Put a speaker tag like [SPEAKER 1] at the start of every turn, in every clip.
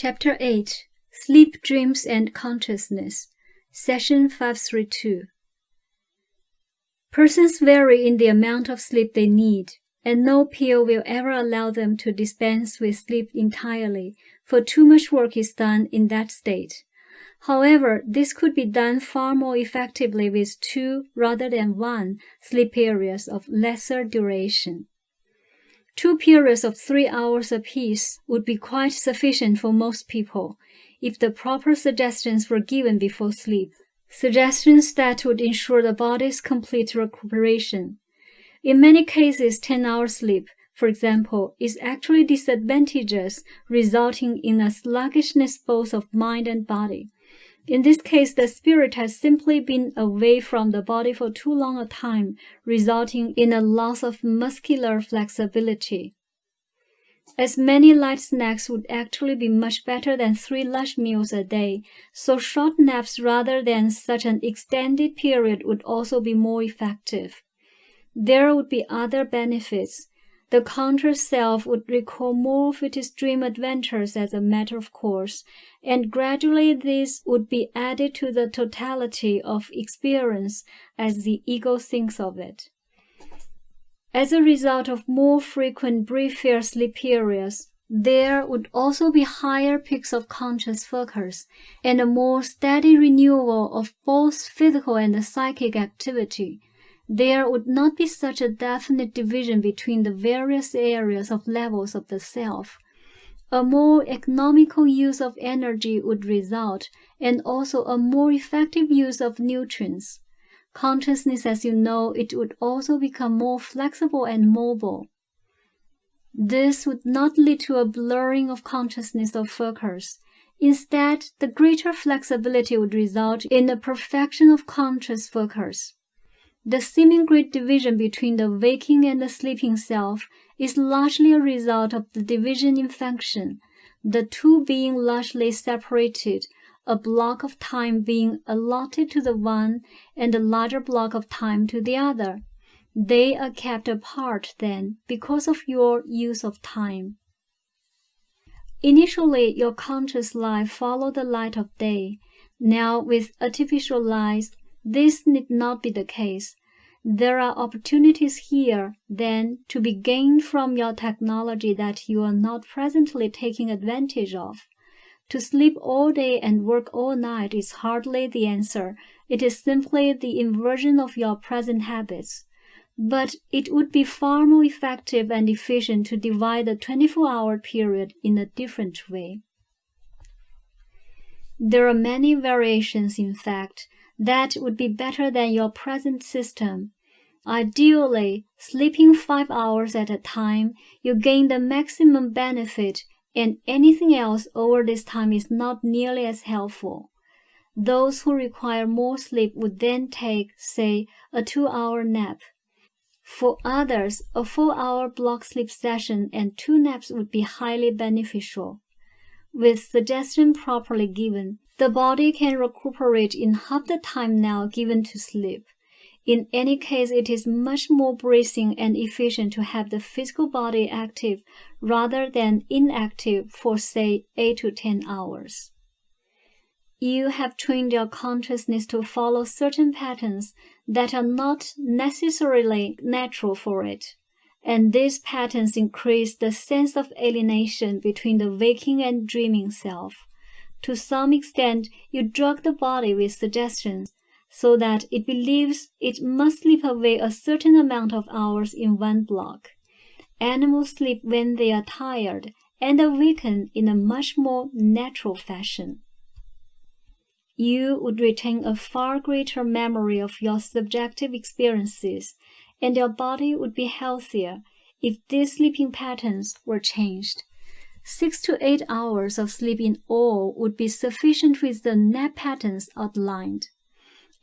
[SPEAKER 1] Chapter 8 Sleep, Dreams, and Consciousness, Session 532. Persons vary in the amount of sleep they need, and no pill will ever allow them to dispense with sleep entirely, for too much work is done in that state. However, this could be done far more effectively with 2 rather than 1 sleep periods of lesser duration. 2 periods of 3 hours apiece would be quite sufficient for most people if the proper suggestions were given before sleep, suggestions that would ensure the body's complete recuperation. In many cases, 10-hour sleep, for example, is actually disadvantageous, resulting in a sluggishness both of mind and body. In this case, the spirit has simply been away from the body for too long a time, resulting in a loss of muscular flexibility. As many light snacks would actually be much better than 3 large meals a day, so short naps rather than such an extended period would also be more effective. There would be other benefits. The conscious self would recall more of its dream adventures as a matter of course, and gradually this would be added to the totality of experience as the ego thinks of it. As a result of more frequent briefer sleep periods, there would also be higher peaks of conscious focus and a more steady renewal of both physical and psychic activity. There would not be such a definite division between the various areas of levels of the self. A more economical use of energy would result, and also a more effective use of nutrients. Consciousness, as you know, it would also become more flexible and mobile. This would not lead to a blurring of consciousness or focus. Instead, the greater flexibility would result in a perfection of conscious focus. The seeming great division between the waking and the sleeping self is largely a result of the division in function, the two being largely separated, a block of time being allotted to the one and a larger block of time to the other. They are kept apart then because of your use of time. Initially, your conscious life followed the light of day. Now, with artificial lights, this need not be the case. There are opportunities here, then, to be gained from your technology that you are not presently taking advantage of. To sleep all day and work all night is hardly the answer. It is simply the inversion of your present habits. But it would be far more effective and efficient to divide the 24-hour period in a different way. There are many variations, in fact, that would be better than your present system. Ideally, sleeping 5 hours at a time, you gain the maximum benefit, and anything else over this time is not nearly as helpful. Those who require more sleep would then take, say, a 2-hour nap. For others, a 4-hour block sleep session and 2 naps would be highly beneficial. With suggestion properly given, the body can recuperate in half the time now given to sleep. In any case, it is much more bracing and efficient to have the physical body active rather than inactive for, say, 8 to 10 hours. You have trained your consciousness to follow certain patterns that are not necessarily natural for it, and these patterns increase the sense of alienation between the waking and dreaming self. To some extent, you drug the body with suggestions, so that it believes it must sleep away a certain amount of hours in one block. Animals sleep when they are tired and awaken in a much more natural fashion. You would retain a far greater memory of your subjective experiences, and your body would be healthier if these sleeping patterns were changed. 6 to 8 hours of sleep in all would be sufficient with the nap patterns outlined.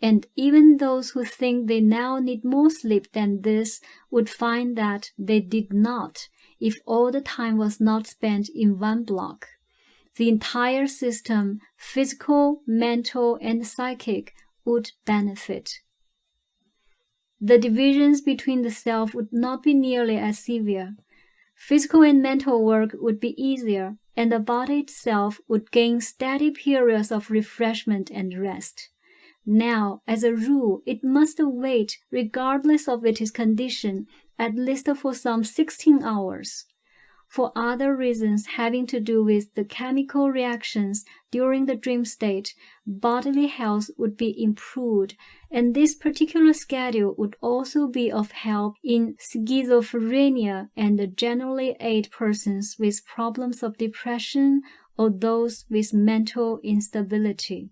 [SPEAKER 1] And even those who think they now need more sleep than this would find that they did not if all the time was not spent in one block. The entire system, physical, mental, and psychic, would benefit. The divisions between the self would not be nearly as severe. physical and mental work would be easier, and the body itself would gain steady periods of refreshment and rest. Now, as a rule, it must wait, regardless of its condition, at least for some 16 hours. For other reasons having to do with the chemical reactions during the dream state, bodily health would be improved, and this particular schedule would also be of help in schizophrenia and generally aid persons with problems of depression or those with mental instability.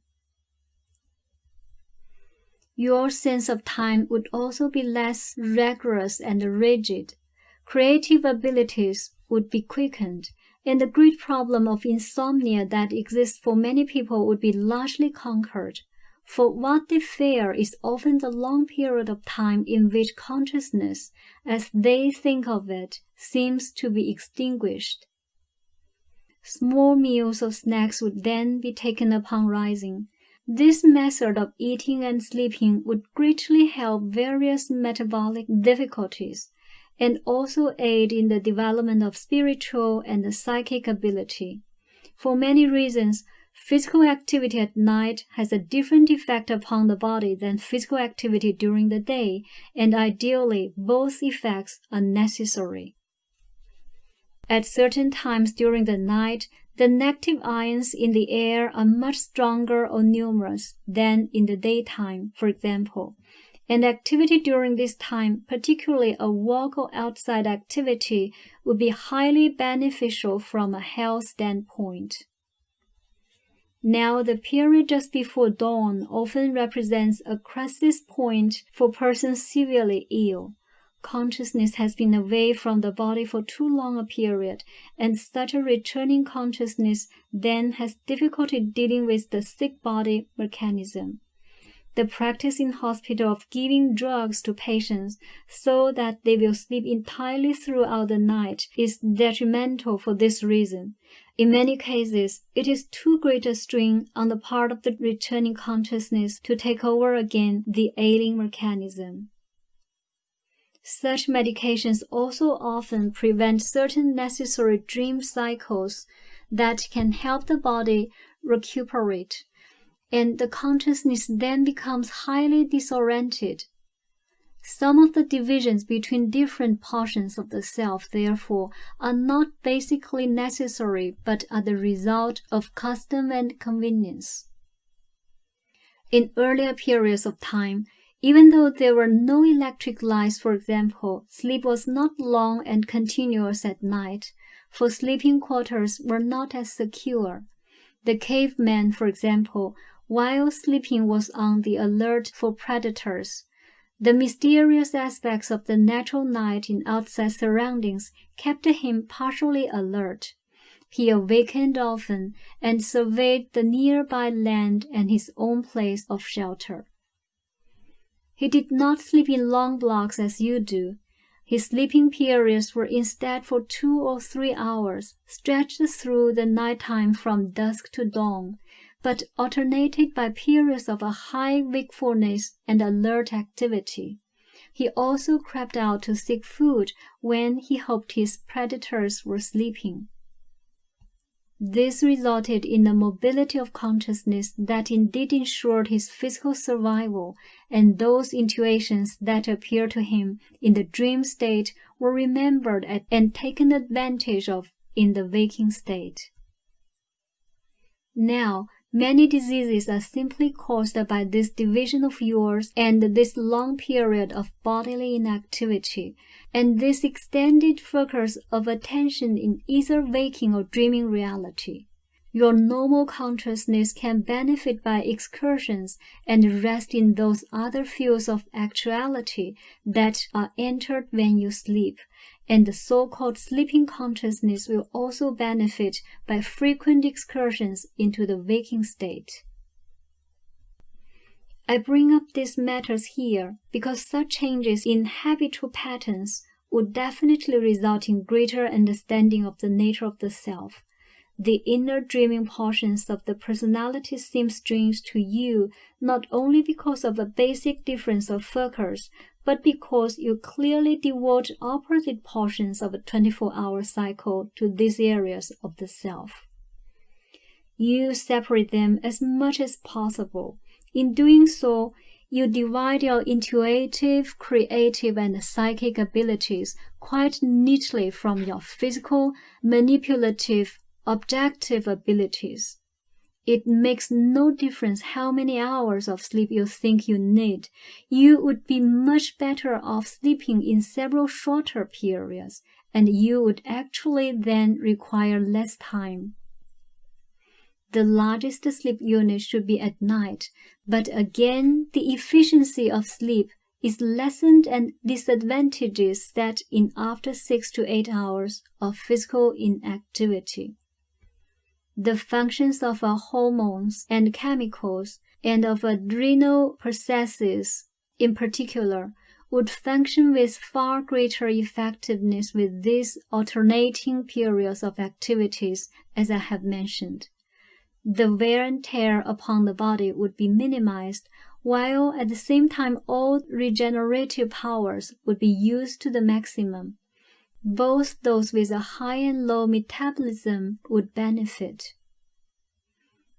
[SPEAKER 1] Your sense of time would also be less rigorous and rigid. Creative abilities would be quickened, and the great problem of insomnia that exists for many people would be largely conquered. For what they fear is often the long period of time in which consciousness, as they think of it, seems to be extinguished. Small meals or snacks would then be taken upon rising. This method of eating and sleeping would greatly help various metabolic difficulties, and also aid in the development of spiritual and psychic ability. For many reasons, physical activity at night has a different effect upon the body than physical activity during the day, and ideally, both effects are necessary. At certain times during the night, the negative ions in the air are much stronger or numerous than in the daytime, for example. And activity during this time, particularly a walk or outside activity, would be highly beneficial from a health standpoint. Now, the period just before dawn often represents a crisis point for persons severely ill. Consciousness has been away from the body for too long a period, and such a returning consciousness then has difficulty dealing with the sick body mechanism. The practice in hospital of giving drugs to patients so that they will sleep entirely throughout the night is detrimental for this reason. In many cases, it is too great a strain on the part of the returning consciousness to take over again the ailing mechanism. Such medications also often prevent certain necessary dream cycles that can help the body recuperate, and the consciousness then becomes highly disoriented. Some of the divisions between different portions of the self, therefore, are not basically necessary but are the result of custom and convenience. In earlier periods of time, even though there were no electric lights, for example, sleep was not long and continuous at night, for sleeping quarters were not as secure. The caveman, for example, while sleeping was on the alert for predators. The mysterious aspects of the natural night in outside surroundings kept him partially alert. He awakened often and surveyed the nearby land and his own place of shelter. He did not sleep in long blocks as you do. His sleeping periods were instead for 2 or 3 hours, stretched through the nighttime from dusk to dawn, but alternated by periods of a high wakefulness and alert activity. He also crept out to seek food when he hoped his predators were sleeping. This resulted in a mobility of consciousness that indeed ensured his physical survival, and those intuitions that appeared to him in the dream state were remembered and taken advantage of in the waking state. Now, many diseases are simply caused by this division of yours and this long period of bodily inactivity, and this extended focus of attention in either waking or dreaming reality. Your normal consciousness can benefit by excursions and rest in those other fields of actuality that are entered when you sleep, and the so-called sleeping consciousness will also benefit by frequent excursions into the waking state. I bring up these matters here because such changes in habitual patterns would definitely result in greater understanding of the nature of the self. The inner dreaming portions of the personality seem strange to you, not only because of a basic difference of focus, but because you clearly devote opposite portions of a 24-hour cycle to these areas of the self. You separate them as much as possible. In doing so, you divide your intuitive, creative, and psychic abilities quite neatly from your physical, manipulative, objective abilities. It makes no difference how many hours of sleep you think you need. You would be much better off sleeping in several shorter periods, and you would actually then require less time. The largest sleep unit should be at night, but again, the efficiency of sleep is lessened and disadvantages set in after 6 to 8 hours of physical inactivity. The functions of our hormones and chemicals and of adrenal processes in particular would function with far greater effectiveness with these alternating periods of activities as I have mentioned. The wear and tear upon the body would be minimized, while at the same time all regenerative powers would be used to the maximum. Both those with a high and low metabolism would benefit.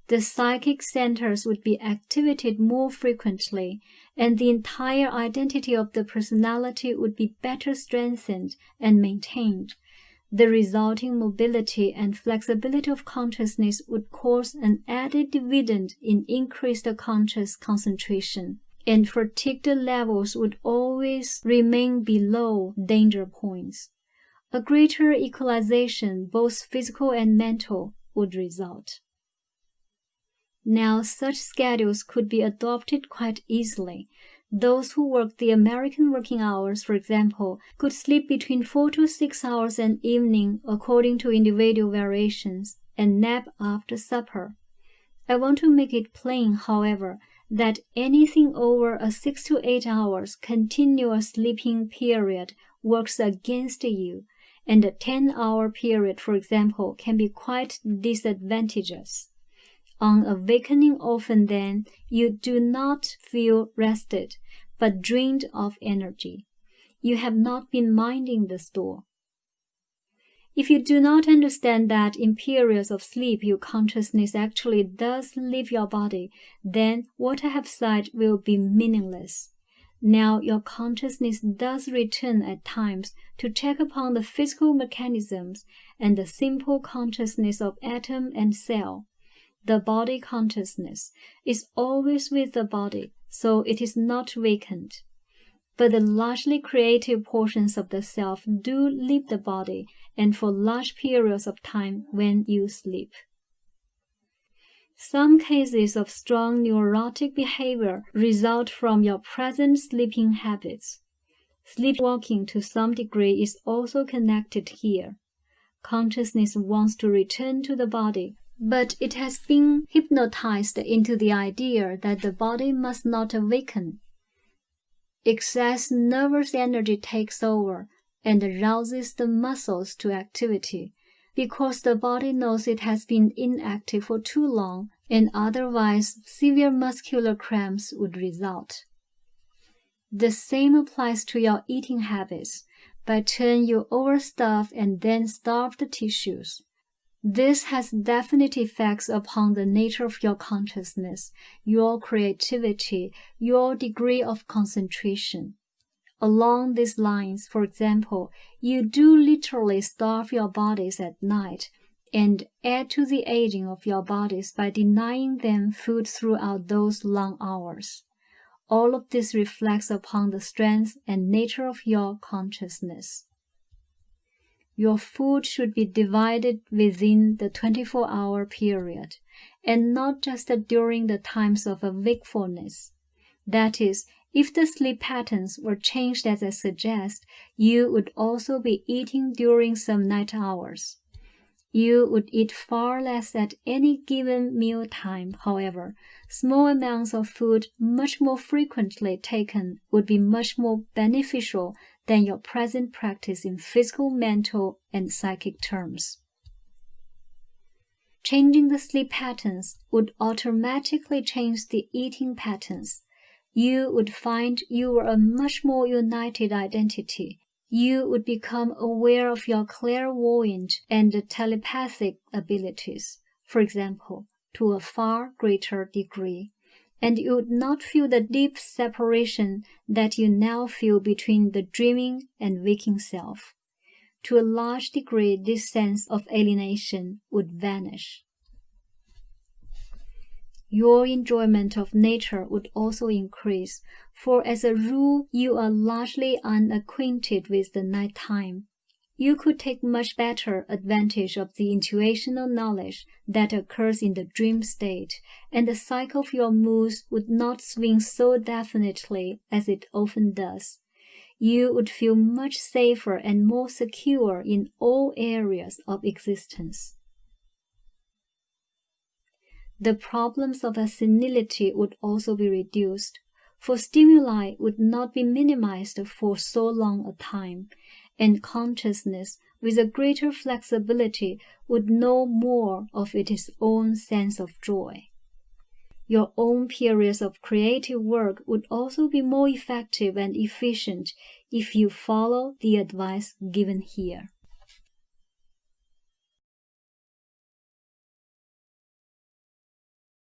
[SPEAKER 1] The psychic centers would be activated more frequently, and the entire identity of the personality would be better strengthened and maintained. The resulting mobility and flexibility of consciousness would cause an added dividend in increased conscious concentration, and fatigued levels would always remain below danger points. A greater equalization, both physical and mental, would result. Now, such schedules could be adopted quite easily. Those who work the American working hours, for example, could sleep between 4 to 6 hours an evening according to individual variations, and nap after supper. I want to make it plain, however, that anything over a 6 to 8 hours continuous sleeping period works against you, and a 10-hour period, for example, can be quite disadvantageous. On awakening often then, you do not feel rested, but drained of energy. You have not been minding the store. If you do not understand that in periods of sleep your consciousness actually does leave your body, then what I have said will be meaningless. Now your consciousness does return at times to check upon the physical mechanisms and the simple consciousness of atom and cell. The body consciousness is always with the body, so it is not vacant. But the largely creative portions of the self do leave the body, and for large periods of time when you sleep. Some cases of strong neurotic behavior result from your present sleeping habits. Sleepwalking to some degree is also connected here. Consciousness wants to return to the body, but it has been hypnotized into the idea that the body must not awaken. Excess nervous energy takes over and rouses the muscles to activity, because the body knows it has been inactive for too long, and otherwise severe muscular cramps would result. The same applies to your eating habits. By turn you overstuff and then starve the tissues. This has definite effects upon the nature of your consciousness, your creativity, your degree of concentration. Along these lines, for example, you do literally starve your bodies at night and add to the aging of your bodies by denying them food throughout those long hours. All of this reflects upon the strength and nature of your consciousness. Your food should be divided within the 24-hour period, and not just during the times of wakefulness. That is, if the sleep patterns were changed as I suggest, you would also be eating during some night hours. You would eat far less at any given meal time, however. Small amounts of food much more frequently taken would be much more beneficial than your present practice in physical, mental, and psychic terms. Changing the sleep patterns would automatically change the eating patterns. you would find you were a much more united identity. You would become aware of your clairvoyant and telepathic abilities, for example, to a far greater degree, and you would not feel the deep separation that you now feel between the dreaming and waking self. To a large degree, this sense of alienation would vanish. Your enjoyment of nature would also increase, for as a rule, you are largely unacquainted with the nighttime. You could take much better advantage of the intuitional knowledge that occurs in the dream state, and the cycle of your moods would not swing so definitely as it often does. You would feel much safer and more secure in all areas of existence. The problems of a senility would also be reduced, for stimuli would not be minimized for so long a time, and consciousness with a greater flexibility would know more of its own sense of joy. Your own periods of creative work would also be more effective and efficient if you follow the advice given here.